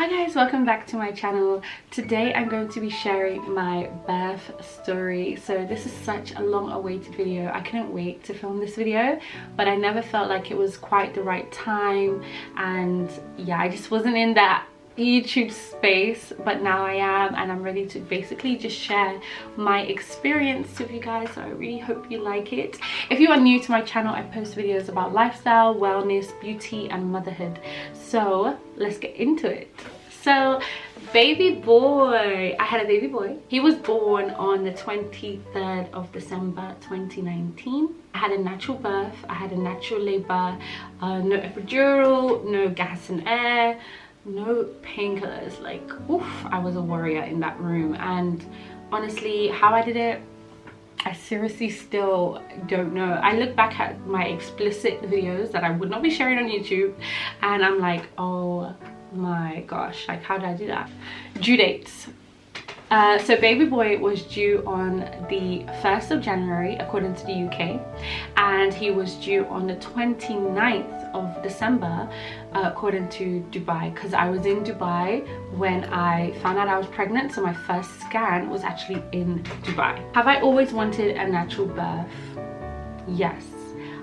guys, welcome back to my channel. Today I'm going to be sharing my birth story. So this is such a long awaited video. I couldn't wait to film this video, but I never felt like it was quite the right time, and yeah, I just wasn't in that YouTube space, but now I am, and I'm ready to basically just share my experience with you guys. So I really hope you like it. If you are new to my channel, I post videos about lifestyle, wellness, beauty and motherhood. So let's get into it. So baby boy, I had a baby boy. He was born on the 23rd of December 2019. I had a natural birth, I had a natural labor, no epidural, no gas and air, no painkillers. Like, oof, I was a warrior in that room. And honestly, how I did it, I seriously still don't know. I look back at my explicit videos that I would not be sharing on YouTube, and I'm like, oh my gosh, like, how did I do that? Due dates. So baby boy was due on the 1st of January according to the UK, and he was due on the 29th of December according to Dubai, because I was in Dubai when I found out I was pregnant. So my first scan was actually in Dubai. Have I always wanted a natural birth? Yes,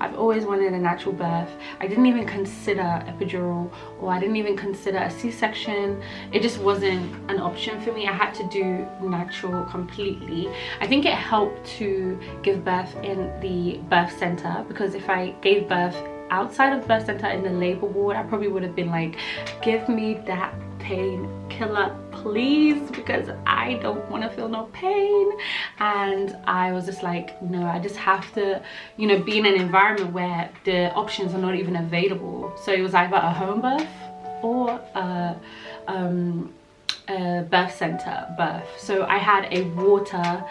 I've always wanted a natural birth. I didn't even consider epidural, or I didn't even consider a C-section. It just wasn't an option for me. I had to do natural completely. I think it helped to give birth in the birth center, because if I gave birth outside of the birth center in the labor ward, I probably would have been like, give me that painkiller please, because I don't want to feel no pain. And I was just like, no, I just have to, you know, be in an environment where the options are not even available. So it was either a home birth or a birth center birth. So I had a water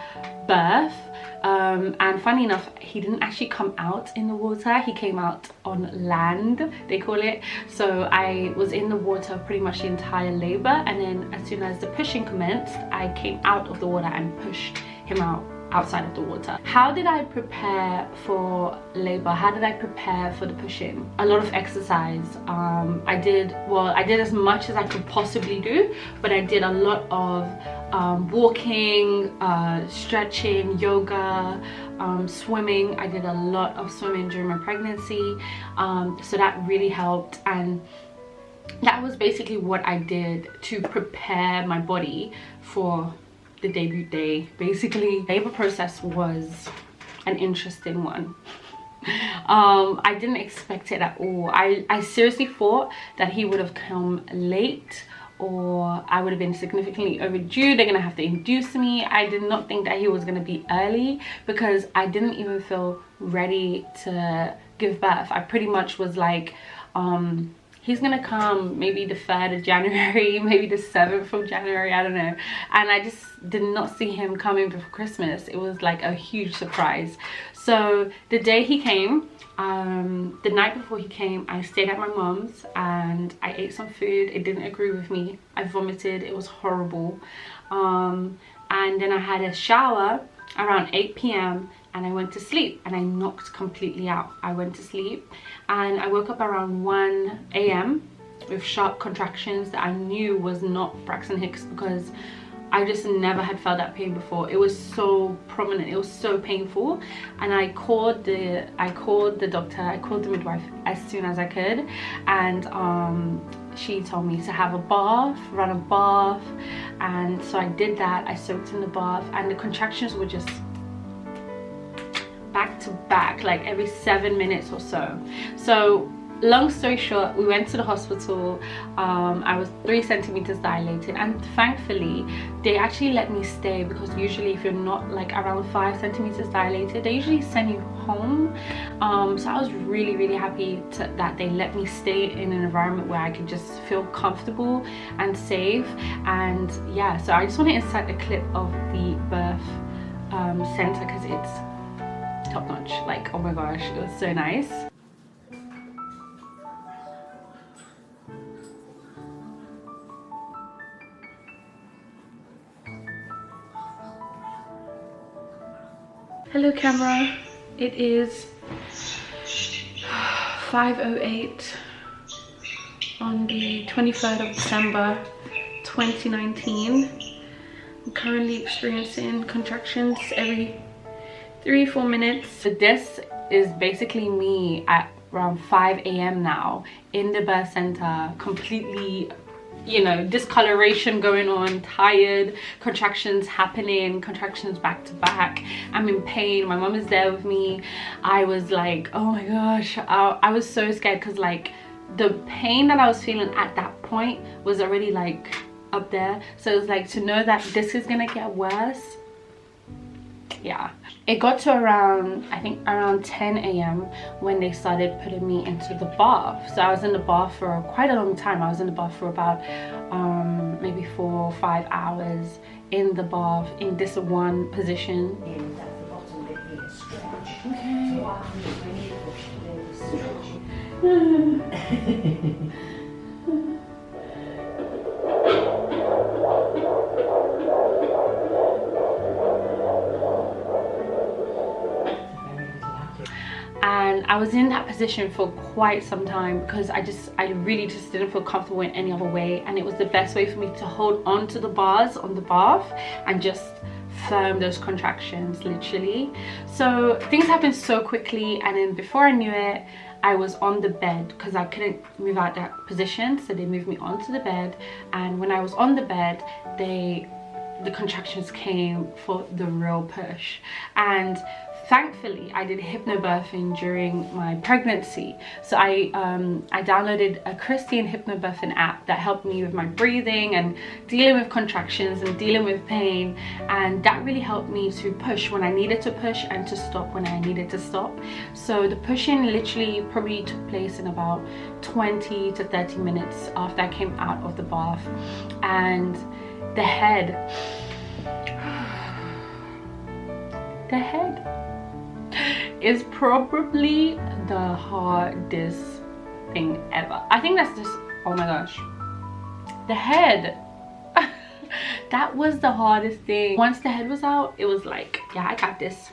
birth, and funny enough, he didn't actually come out in the water, he came out on land, they call it. So I was in the water pretty much the entire labor, and then as soon as the pushing commenced, I came out of the water and pushed him out outside of the water. How did I prepare for labor? How did I prepare for the pushing? A lot of exercise. I did as much as I could possibly do, but I did a lot of walking, stretching, yoga, swimming. I did a lot of swimming during my pregnancy, so that really helped. And that was basically what I did to prepare my body for the debut day. Basically, labor process was an interesting one. I didn't expect it at all. I seriously thought that he would have come late, or I would have been significantly overdue. They're gonna have to induce me. I did not think that he was gonna be early, because I didn't even feel ready to give birth. I pretty much was like, he's gonna come maybe the 3rd of January, maybe the 7th of January, I don't know. And I just did not see him coming before Christmas. It was like a huge surprise. So the day he came, the night before he came, I stayed at my mom's and I ate some food. It didn't agree with me. I vomited. It was horrible. And then I had a shower around 8 p.m. and I went to sleep, and I knocked completely out. I went to sleep and I woke up around 1 a.m. with sharp contractions that I knew was not Braxton Hicks, because I just never had felt that pain before. It was so prominent, it was so painful. And I called the doctor, I called the midwife as soon as I could, and she told me to have a bath, run a bath. And so I did that. I soaked in the bath, and the contractions were just back to back, like every 7 minutes or so. So long story short, we went to the hospital. I was 3 centimeters dilated, and thankfully they actually let me stay, because usually if you're not like around 5 centimeters dilated, they usually send you home. So I was really happy that they let me stay in an environment where I could just feel comfortable and safe. And yeah, so I just want to insert a clip of the birth center, because it's top notch. Like, oh my gosh, it was so nice. Hello camera, it is 5:08 on the 23rd of December 2019. I'm currently experiencing contractions every 3-4 minutes. So this is basically me at around 5 a.m. now in the birth center, completely, you know, discoloration going on, tired, contractions happening, contractions back to back. I'm in pain. My mom is there with me. I was like, oh my gosh, I was so scared because like the pain that I was feeling at that point was already like up there. So it's like to know that this is gonna get worse. Yeah, it got to around, I think around 10 a.m. when they started putting me into the bath. So I was in the bath for quite a long time. I was in the bath for about maybe 4 or 5 hours in the bath in this one position. And at the bottom bit here, stretch. Okay. So what happens is when you push, then stretch. And I was in that position for quite some time because I really just didn't feel comfortable in any other way, and it was the best way for me to hold on to the bars on the bath and just firm those contractions, literally. So things happened so quickly, and then before I knew it, I was on the bed because I couldn't move out that position, so they moved me onto the bed. And when I was on the bed, the contractions came for the real push. And thankfully I did hypnobirthing during my pregnancy, so I downloaded a Christian hypnobirthing app that helped me with my breathing and dealing with contractions and dealing with pain, and that really helped me to push when I needed to push and to stop when I needed to stop. So the pushing literally probably took place in about 20 to 30 minutes after I came out of the bath. And the head is probably the hardest thing ever. I think that's just, oh my gosh, the head. That was the hardest thing. Once the head was out, it was like, yeah, I got this,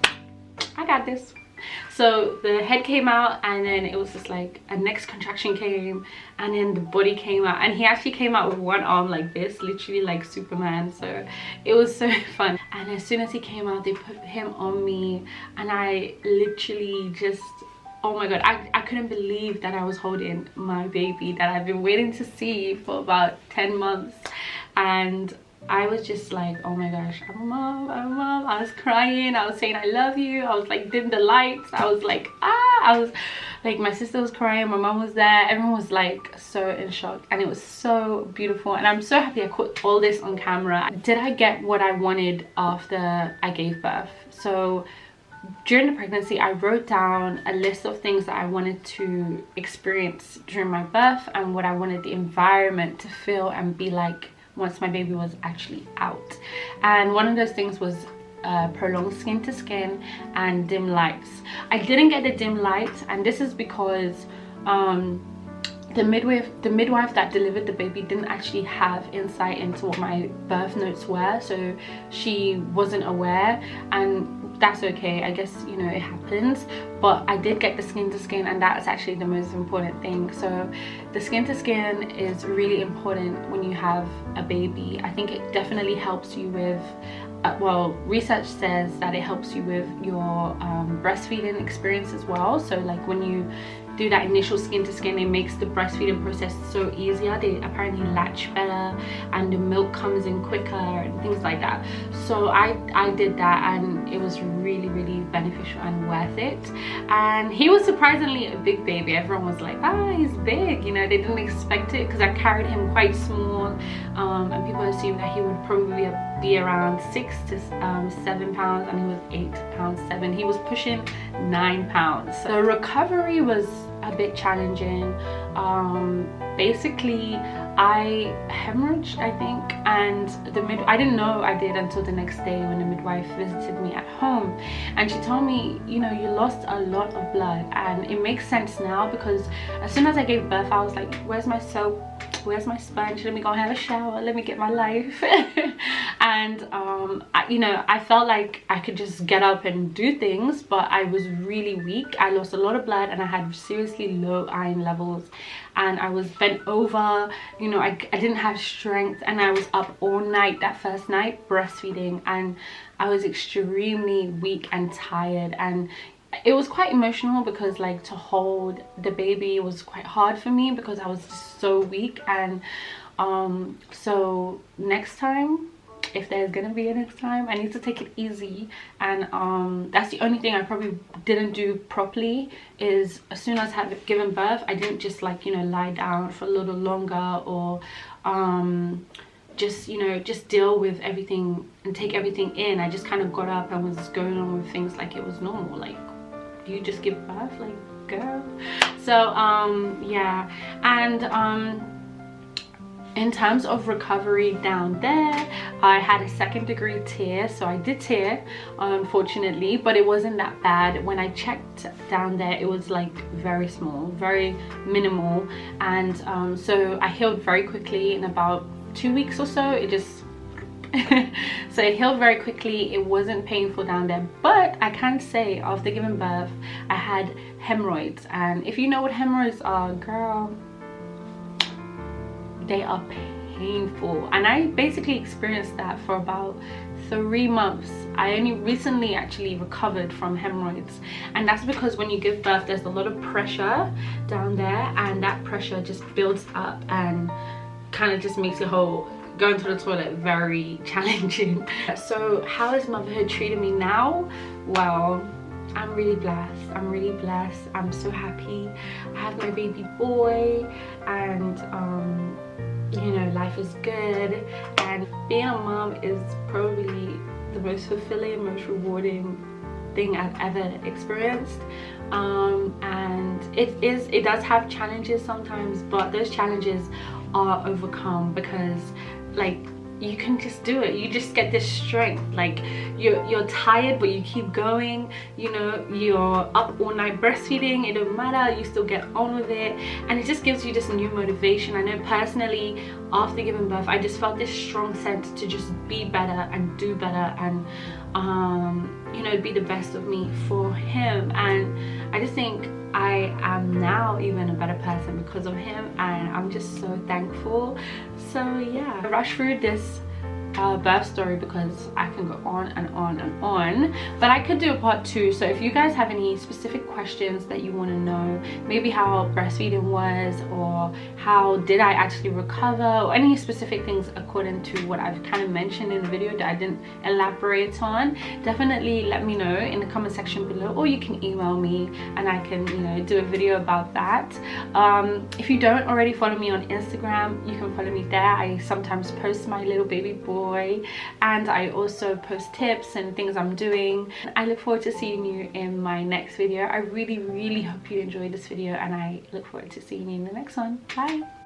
I got this. So the head came out, and then it was just like a next contraction came, and then the body came out, and he actually came out with one arm like this, literally like Superman. So it was so fun. And as soon as he came out, they put him on me, and I literally just, oh my god, I couldn't believe that I was holding my baby that I've been waiting to see for about 10 months. And I was just like, oh my gosh, I'm a mom, I'm a mom. I was crying, I was saying I love you, I was like dim the lights, I was like, I was like, my sister was crying, my mom was there, everyone was like so in shock, and it was so beautiful. And I'm so happy I caught all this on camera. Did I get what I wanted after I gave birth? So during the pregnancy, I wrote down a list of things that I wanted to experience during my birth and what I wanted the environment to feel and be like once my baby was actually out. And one of those things was prolonged skin to skin and dim lights. I didn't get the dim lights, and this is because the midwife that delivered the baby didn't actually have insight into what my birth notes were, so she wasn't aware, and that's okay, I guess, you know, it happens. But I did get the skin to skin, and that's actually the most important thing. So the skin to skin is really important when you have a baby. I think it definitely helps you with well, research says that it helps you with your breastfeeding experience as well. So like when you do that initial skin to skin, it makes the breastfeeding process so easier. They apparently latch better, and the milk comes in quicker and things like that. So I did that, and it was really beneficial and worth it. And he was surprisingly a big baby. Everyone was like, ah, he's big, you know. They didn't expect it because I carried him quite small, and people assumed that he would probably be around 6 to 7 pounds, and he was 8 pounds 7. He was pushing 9 pounds. So the recovery was a bit challenging. Basically I hemorrhaged, I think, and I didn't know I did until the next day when the midwife visited me at home, and she told me, you know, you lost a lot of blood. And it makes sense now, because as soon as I gave birth I was like, where's my soap? where's my sponge? Let me go and have a shower, let me get my life. And you know, I felt like I could just get up and do things, but I was really weak. I lost a lot of blood and I had seriously low iron levels, and I was bent over, you know, I didn't have strength, and I was up all night that first night breastfeeding, and I was extremely weak and tired. And it was quite emotional because like to hold the baby was quite hard for me because I was just so weak. And so next time, if there's gonna be a next time, I need to take it easy. And that's the only thing I probably didn't do properly, is as soon as I had given birth, I didn't just like, you know, lie down for a little longer, or just, you know, just deal with everything and take everything in. I just kind of got up and was going on with things like it was normal, like you just give birth, like girl. So yeah. And in terms of recovery down there, I had a 2nd degree tear, so I did tear, unfortunately, but it wasn't that bad. When I checked down there, it was like very small, very minimal. And so I healed very quickly. In about 2 weeks or so, it just so it healed very quickly. It wasn't painful down there, but I can say after giving birth I had hemorrhoids. And if you know what hemorrhoids are, girl, they are painful. And I basically experienced that for about 3 months. I only recently actually recovered from hemorrhoids, and that's because when you give birth there's a lot of pressure down there, and that pressure just builds up and kind of just makes your whole going to the toilet very challenging. So how is motherhood treating me now? Well, I'm really blessed. I'm really blessed. I'm so happy. I have my baby boy, and you know, life is good. And being a mom is probably the most fulfilling, most rewarding thing I've ever experienced. And it does have challenges sometimes, but those challenges are overcome because like you can just do it. You just get this strength. Like you're tired, but you keep going. You know, you're up all night breastfeeding, it don't matter, you still get on with it, and it just gives you this new motivation. I know personally after giving birth I just felt this strong sense to just be better and do better, and you know, be the best of me for him. And I just think I am now even a better person because of him, and I'm just so thankful. So yeah, I rushed through this birth story because I can go on and on and on, but I could do a part 2. So if you guys have any specific questions that you want to know, maybe how breastfeeding was, or how did I actually recover, or any specific things according to what I've kind of mentioned in the video that I didn't elaborate on, definitely let me know in the comment section below, or you can email me and I can, you know, do a video about that. If you don't already follow me on Instagram, you can follow me there. I sometimes post my little baby boy, and I also post tips and things I'm doing. I look forward to seeing you in my next video. I really hope you enjoyed this video, and I look forward to seeing you in the next one. Bye.